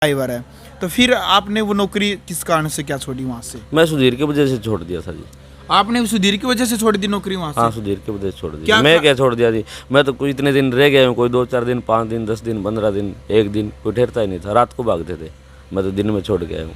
Driver है, तो फिर आपने वो नौकरी किस कारण से क्या छोड़ी वहाँ से? मैं सुधीर की वजह से छोड़ दिया था जी। आपने सुधीर की वजह से छोड़ दी नौकरी वहाँ से? हाँ, सुधीर की वजह से छोड़ दिया। क्या मैं क्या छोड़ दिया जी, मैं तो कोई इतने दिन रह गया हूँ, कोई 2-4 दिन, 5 दिन, 10 दिन, 15 दिन, 1 दिन, कोई ठहरता ही नहीं था। रात को भागते थे, मैं तो दिन में छोड़ गया हूँ।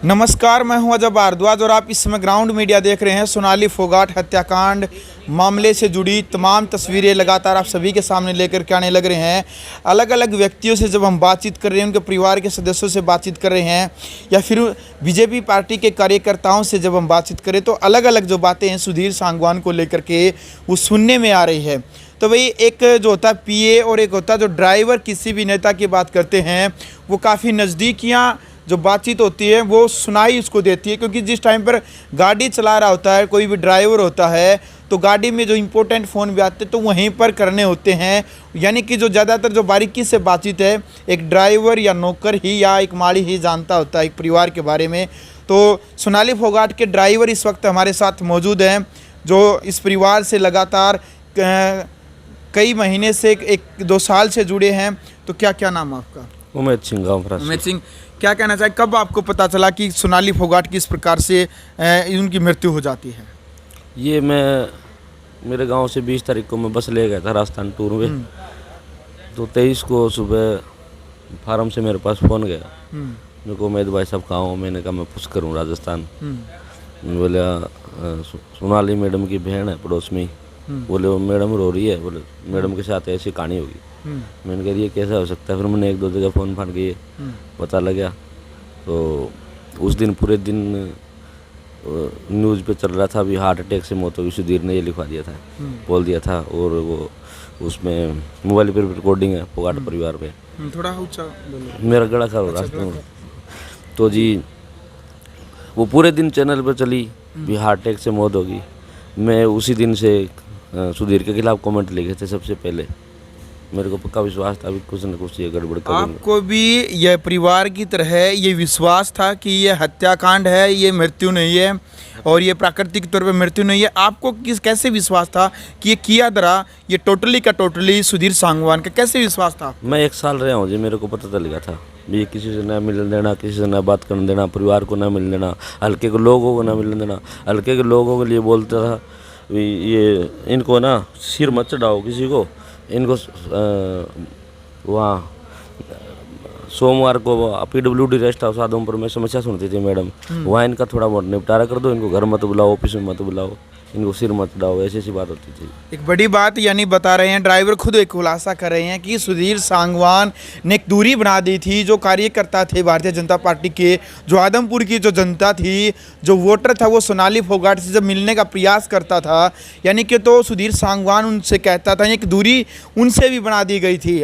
नमस्कार, मैं हूं अजय भारद्वाज और आप इस समय ग्राउंड मीडिया देख रहे हैं। सोनाली फोगाट हत्याकांड मामले से जुड़ी तमाम तस्वीरें लगातार आप सभी के सामने लेकर के आने लग रहे हैं। अलग अलग व्यक्तियों से जब हम बातचीत कर रहे हैं, उनके परिवार के सदस्यों से बातचीत कर रहे हैं या फिर बीजेपी पार्टी के कार्यकर्ताओं से जब हम बातचीत करें, तो अलग अलग जो बातें हैं सुधीर सांगवान को लेकर के वो सुनने में आ रही है। तो भाई एक जो होता है पीए और एक होता है जो ड्राइवर, किसी भी नेता की बात करते हैं वो काफ़ी नज़दीकियाँ जो बातचीत होती है वो सुनाई उसको देती है, क्योंकि जिस टाइम पर गाड़ी चला रहा होता है कोई भी ड्राइवर होता है तो गाड़ी में जो इम्पोर्टेंट फ़ोन भी आते हैं तो वहीं पर करने होते हैं। यानी कि जो ज़्यादातर जो बारीकी से बातचीत है एक ड्राइवर या नौकर ही या एक माली ही जानता होता है एक परिवार के बारे में। तो सोनाली फोगाट के ड्राइवर इस वक्त हमारे साथ मौजूद हैं, जो इस परिवार से लगातार कई महीने से 1-2 साल से जुड़े हैं। तो क्या क्या नाम है आपका? उमेद सिंह, गाँव फरास। उमेद सिंह, क्या कहना चाहिए, कब आपको पता चला कि सोनाली फोगाट किस प्रकार से उनकी मृत्यु हो जाती है? ये मेरे गांव से 20 तारीख को मैं बस ले गया था राजस्थान टूर में। तो 23 को सुबह फार्म से मेरे पास फ़ोन गया, मेरे को उमेद भाई साहब कहाँ हो? मैंने कहा मैं पुष्कर हूँ राजस्थान। बोला सोनाली मैडम की बहन है पड़ोस में ही। बोले वो मैडम रो रही है, बोले मैडम के साथ ऐसी कहानी होगी। मैंने कहा ये कैसा हो सकता है? फिर मैंने 1-2 जगह फ़ोन फान किए, पता लगा। तो उस दिन पूरे दिन न्यूज़ पे चल रहा था अभी हार्ट अटैक से मौत होगी, सुधीर ने ये लिखवा दिया था, बोल दिया था। और वो उसमें मोबाइल पर रिकॉर्डिंग है फोगाट परिवार पे। थोड़ा ऊंचा बोलो। मेरा गला खराब हो रहा है। तो जी वो पूरे दिन चैनल पर चली भी हार्ट अटैक से मौत होगी। मैं उसी दिन से सुधीर के खिलाफ कमेंट लिखे थे सबसे पहले। मेरे को पक्का विश्वास था अभी कुछ न कुछ ये गड़बड़ करेंगे। आपको भी यह परिवार की तरह ये विश्वास था कि ये हत्याकांड है, ये मृत्यु नहीं है और ये प्राकृतिक तौर पे मृत्यु नहीं है? आपको कैसे विश्वास था कि ये किया दरा ये टोटली का टोटली सुधीर सांगवान का कैसे विश्वास था? मैं 1 साल रहा हूँ जी, मेरे को पता चल गया था ये किसी से ना मिलने देना, किसी से ना बात करने देना, परिवार को ना मिलने देना, हल्के के लोगों को ना मिलने देना। हल्के के लोगों के लिए बोलता था ये इनको ना सिर मत चढ़ाओ किसी को, इनको वहाँ सोमवार को PWD रेस्ट हाउस आदमपुर में समस्या सुनती थी मैडम, वहाँ इनका थोड़ा बहुत निपटारा कर दो, इनको घर मत बुलाओ, ऑफिस में मत बुलाओ, इनको सिर मत डालो, ऐसी बात होती थी। एक बड़ी बात यानी बता रहे हैं ड्राइवर खुद एक खुलासा कर रहे हैं कि सुधीर सांगवान ने एक दूरी बना दी थी। जो कार्यकर्ता थे भारतीय जनता पार्टी के, जो आदमपुर की जो जनता थी, जो वोटर था, वो सोनाली फोगाट से जब मिलने का प्रयास करता था, यानी कि तो सुधीर सांगवान उनसे कहता था, एक दूरी उनसे भी बना दी गई थी।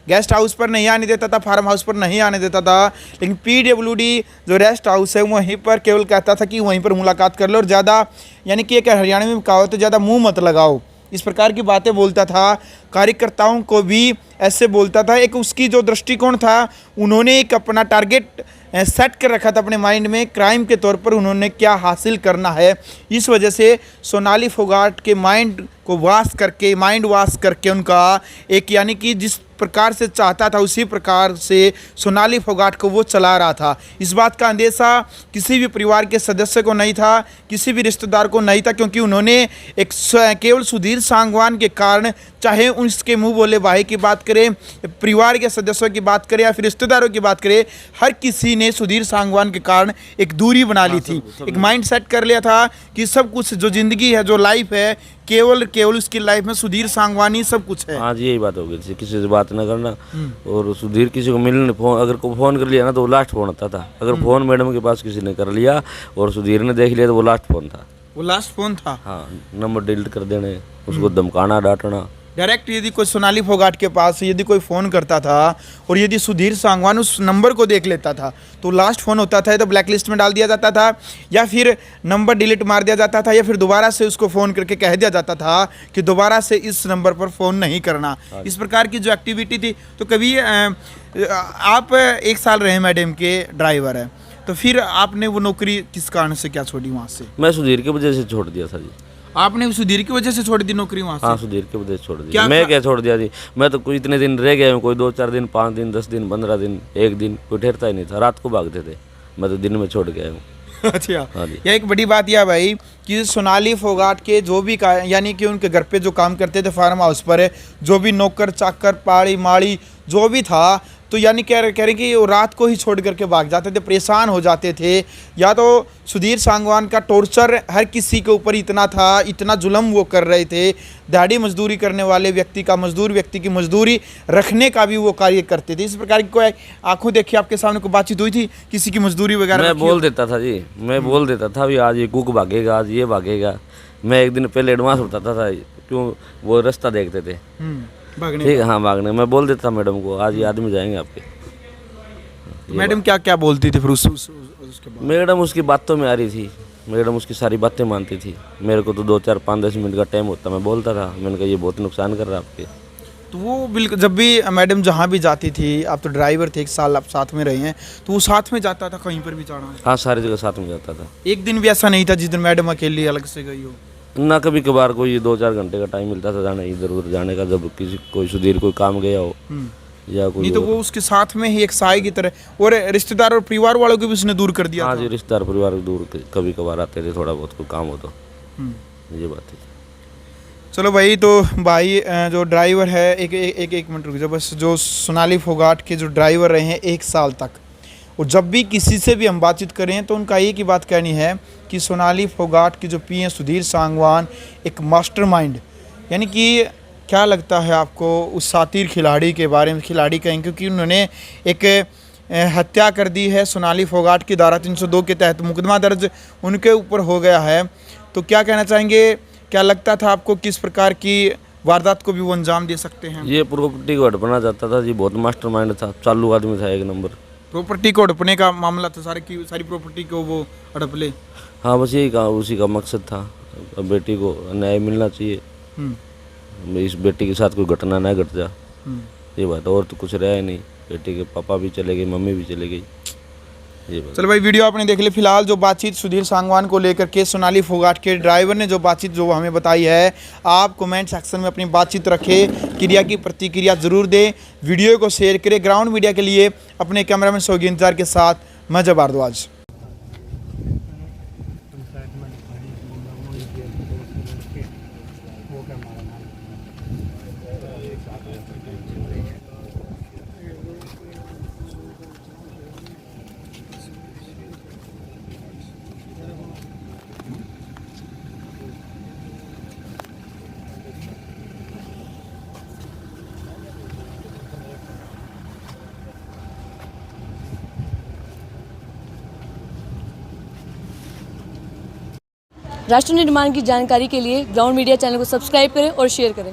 गेस्ट हाउस पर नहीं आने देता था, फार्म हाउस पर नहीं आने देता था, लेकिन PWD जो रेस्ट हाउस है वहीं पर केवल कहता था कि वहीं पर मुलाकात कर लो और ज़्यादा, यानी कि एक हरियाणा में कहावत है ज़्यादा मुंह मत लगाओ, इस प्रकार की बातें बोलता था। कार्यकर्ताओं को भी ऐसे बोलता था। एक उसकी जो दृष्टिकोण था, उन्होंने एक अपना टारगेट सेट कर रखा था अपने माइंड में, क्राइम के तौर पर उन्होंने क्या हासिल करना है। इस वजह से सोनाली फोगाट के माइंड वाश करके उनका एक, यानी कि जिस प्रकार से चाहता था उसी प्रकार से सोनाली फोगाट को वो चला रहा था। इस बात का अंदेशा किसी भी परिवार के सदस्य को नहीं था, किसी भी रिश्तेदार को नहीं था, क्योंकि उन्होंने एक केवल सुधीर सांगवान के कारण, चाहे उसके मुंह बोले भाई की बात करें, परिवार के सदस्यों की बात करें या फिर रिश्तेदारों की बात करें, हर किसी ने सुधीर सांगवान के कारण एक दूरी बना ली थी, एक माइंड सेट कर लिया था कि सब कुछ जो ज़िंदगी है, जो लाइफ है, केवल उसकी लाइफ में सुधीर सांगवान ही सब कुछ है। हाँ जी, यही बात हो गई थी, किसी से बात ना करना। और सुधीर किसी को मिलने अगर को फ़ोन कर लिया ना तो वो लास्ट फ़ोन आता था। अगर फ़ोन मैडम के पास किसी ने कर लिया और सुधीर ने देख लिया तो वो लास्ट फ़ोन था। वो लास्ट फ़ोन था? हाँ, नंबर डिलीट कर देने, उसको धमकाना, डांटना। डायरेक्ट यदि कोई सोनाली फोगाट के पास यदि कोई फ़ोन करता था और यदि सुधीर सांगवान उस नंबर को देख लेता था तो लास्ट फ़ोन होता था, तो ब्लैक लिस्ट में डाल दिया जाता था या फिर नंबर डिलीट मार दिया जाता था या फिर दोबारा से उसको फ़ोन करके कह दिया जाता था कि दोबारा से इस नंबर पर फ़ोन नहीं करना। इस प्रकार की जो एक्टिविटी थी। तो कभी आप 1 साल रहे मैडम के ड्राइवर है, तो फिर आपने वो नौकरी किस कारण से क्या छोड़ी वहाँ से? मैं सुधीर की वजह से छोड़ दिया था जी। आपने सुधीर की वजह से छोड़ दी नौकरी वहाँ से? हाँ, सुधीर के वजह से छोड़ क्या दिया। मैं था? क्या छोड़ दिया जी, मैं तो कोई इतने दिन रह गया हूँ, कोई 2-4 दिन, 5 दिन, 10 दिन, 15 दिन, 1 दिन, कोई ठहरता ही नहीं था। रात को भागते थे, मैं तो दिन में छोड़ गया हूँ। अच्छा, हाँ जी। यह एक बड़ी बात यह भाई कि सोनाली फोगाट के जो भी यानी कि उनके घर पे जो काम करते थे फार्म हाउस पर, जो भी नौकर चाकर पाड़ी माड़ी जो भी था, तो यानी कह रहे कि वो रात को ही छोड़ करके भाग जाते थे, परेशान हो जाते थे। या तो सुधीर सांगवान का टॉर्चर हर किसी के ऊपर इतना था, इतना जुल्म वो कर रहे थे, दिहाड़ी मजदूरी करने वाले व्यक्ति का, मजदूर व्यक्ति की मजदूरी रखने का भी वो कार्य करते थे। इस प्रकार की कोई आंखों देखी आपके सामने कोई बातचीत हुई थी किसी की मजदूरी वगैरह? मैं बोल देता था जी, मैं बोल देता था भी आज ये कुक भागेगा, आज ये भागेगा। मैं एक दिन पहले एडवांस उठाता था, क्यों वो रास्ता देखते थे भागने ठीक है। हाँ, भागने मैं बोल देता मैडम को, आज ये आदमी जाएंगे आपके। मैडम क्या क्या बोलती थी फिर उसके बाद? मैडम उसकी बातों में आ रही थी, मैडम उसकी सारी बातें मानती थी। मेरे को तो 2, 4, 5, 10 मिनट का टाइम होता, मैं बोलता था, मैंने कहा ये बहुत नुकसान कर रहा है आपके। तो वो बिल्कुल जब भी मैडम जहाँ भी जाती थी, आप तो ड्राइवर थे, 1 साल आप साथ में रहे हैं, तो वो साथ में जाता था कहीं पर भी जाना? हाँ, सारी जगह साथ में जाता था। एक दिन भी ऐसा नहीं था जिस दिन मैडम अकेली अलग से गई हो? ना, कभी कभार कोई 2-4 घंटे का टाइम मिलता था जाने इधर उधर जाने का, जब किसी कोई सुधीर कोई काम गया हो या कोई नहीं तो वो उसके साथ में ही एक साई की तरह। और रिश्तेदार और परिवार वालों को भी उसने दूर कर दिया हाँ था? जी, रिश्तेदार परिवार दूर कभी कभार आते थे, थोड़ा बहुत कोई काम हो तो, ये बात है। चलो भाई, तो भाई जो ड्राइवर है, एक मिनट रुक जाओ बस। जो सोनाली फोगाट के जो ड्राइवर रहे हैं 1 साल तक, और जब भी किसी से भी हम बातचीत करें तो उनका एक ही बात कहनी है कि सोनाली फोगाट की जो पीएम सुधीर सांगवान एक मास्टरमाइंड, यानी कि क्या लगता है आपको उस सातिर खिलाड़ी के बारे में? खिलाड़ी कहें क्योंकि उन्होंने एक हत्या कर दी है। सोनाली फोगाट की धारा 302 के तहत मुकदमा दर्ज उनके ऊपर हो गया है। तो क्या कहना चाहेंगे, क्या लगता था आपको किस प्रकार की वारदात को भी वो अंजाम दे सकते हैं? ये प्रॉपर्टी को हड़पना चाहता था जी, बहुत मास्टरमाइंड था, चालू आदमी था, 1 नंबर। प्रॉपर्टी को हड़पने का मामला था, सारी प्रॉपर्टी को वो हड़प ले? हाँ, बस यही उसी का मकसद था, बेटी को न्याय मिलना चाहिए, इस बेटी के साथ कोई घटना ना घट जा, ये बात। और तो कुछ रहा ही नहीं, बेटी के पापा भी चले गए, मम्मी भी चले गई, ये बात। चलो भाई, वीडियो आपने देख ली। फिलहाल जो बातचीत सुधीर सांगवान को लेकर के सोनाली फोगाट के ड्राइवर ने जो बातचीत जो हमें बताई है, आप कमेंट सेक्शन में अपनी बातचीत रखें, क्रिया की प्रतिक्रिया जरूर दें, वीडियो को शेयर करें। ग्राउंड मीडिया के लिए अपने कैमरामैन सोगी इंतजार के साथ मैं जब भारद्वाज। राष्ट्र निर्माण की जानकारी के लिए ग्राउंड मीडिया चैनल को सब्सक्राइब करें और शेयर करें।